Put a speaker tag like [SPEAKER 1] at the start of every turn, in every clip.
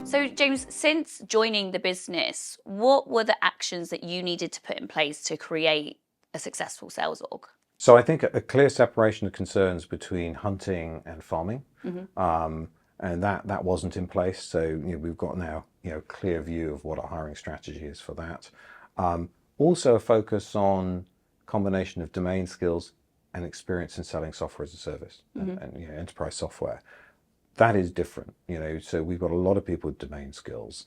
[SPEAKER 1] So James, since joining the business, what were the actions that you needed to put in place to create a successful sales org?
[SPEAKER 2] So I think a clear separation of concerns between hunting and farming, and that wasn't in place. So we've got now a clear view of what our hiring strategy is for that. Also a focus on combination of domain skills and experience in selling software as a service and enterprise software. That is different, So we've got a lot of people with domain skills.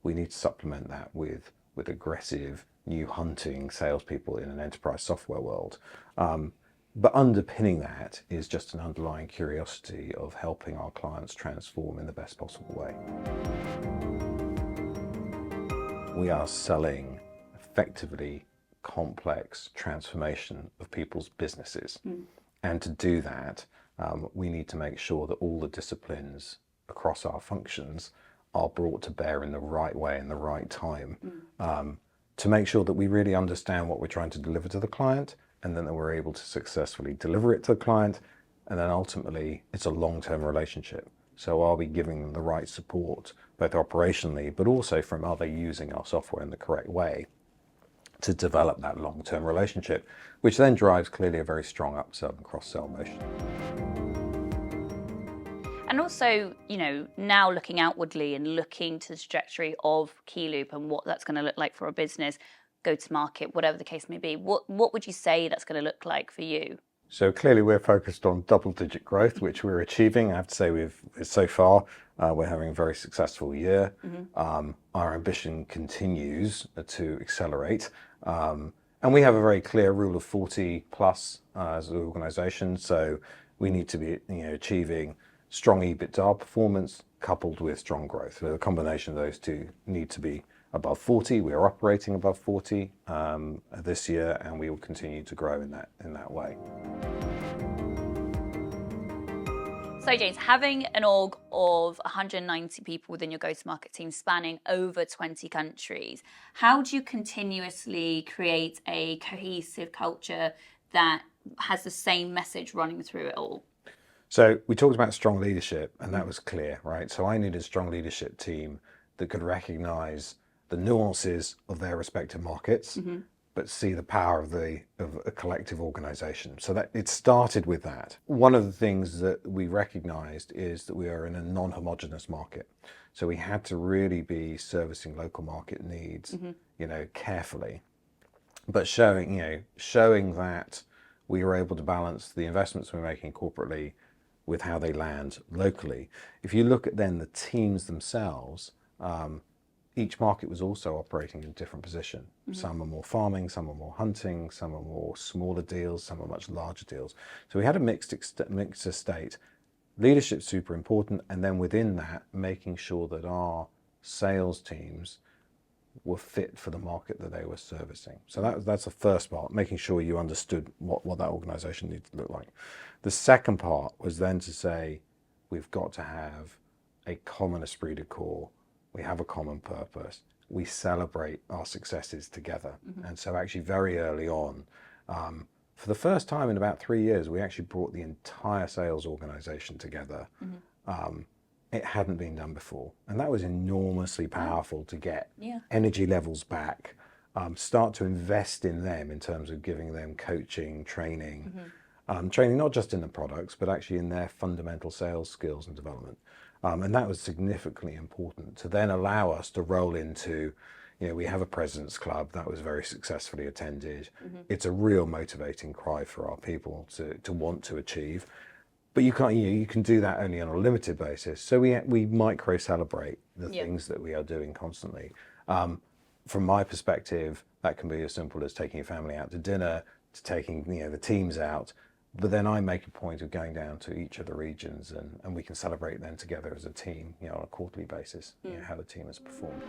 [SPEAKER 2] We need to supplement that with aggressive new hunting salespeople in an enterprise software world. But underpinning that is just an underlying curiosity of helping our clients transform in the best possible way. We are selling effectively complex transformation of people's businesses. And to do that, we need to make sure that all the disciplines across our functions are brought to bear in the right way in the right time, to make sure that we really understand what we're trying to deliver to the client, and then that we're able to successfully deliver it to the client, and then ultimately it's a long-term relationship. So are we giving them the right support, both operationally, but also from are they using our software in the correct way to develop that long-term relationship, which then drives clearly a very strong upsell and cross-sell motion.
[SPEAKER 1] And also, now looking outwardly and looking to the trajectory of Keyloop and what that's going to look like for a business, go to market, whatever the case may be, what would you say that's going to look like for you?
[SPEAKER 2] So clearly we're focused on double-digit growth, which we're achieving. I have to say so far we're having a very successful year. Our ambition continues to accelerate. And we have a very clear rule of 40 plus as an organization. So we need to be achieving strong EBITDA performance coupled with strong growth. So the combination of those two need to be above 40. We are operating above 40 this year, and we will continue to grow in that way.
[SPEAKER 1] So James, having an org of 190 people within your go-to-market team spanning over 20 countries, how do you continuously create a cohesive culture that has the same message running through it all?
[SPEAKER 2] So we talked about strong leadership, and that was clear, right? So I needed a strong leadership team that could recognize the nuances of their respective markets, but see the power of a collective organization. So that it started with that. One of the things that we recognized is that we are in a non-homogeneous market. So we had to really be servicing local market needs, carefully, but showing that we were able to balance the investments we're making corporately with how they land locally. If you look at then the teams themselves, each market was also operating in a different position. Some are more farming, some are more hunting, some are more smaller deals, some are much larger deals. So we had a mixed estate. Leadership's super important, and then within that, making sure that our sales teams were fit for the market that they were servicing. So that's the first part, making sure you understood what that organization needed to look like. The second part was then to say, we've got to have a common esprit de corps. We have a common purpose. We celebrate our successes together. And so actually very early on, for the first time in about 3 years, we actually brought the entire sales organization together. It hadn't been done before. And that was enormously powerful to get energy levels back, start to invest in them in terms of giving them coaching, training, training not just in the products, but actually in their fundamental sales skills and development. And that was significantly important to then allow us to roll into, we have a President's Club that was very successfully attended. It's a real motivating cry for our people to want to achieve. But you can't, you can do that only on a limited basis. So we micro celebrate the things that we are doing constantly. From my perspective, that can be as simple as taking your family out to dinner, to taking the teams out. But then I make a point of going down to each of the regions and we can celebrate them together as a team, on a quarterly basis, how the team has performed.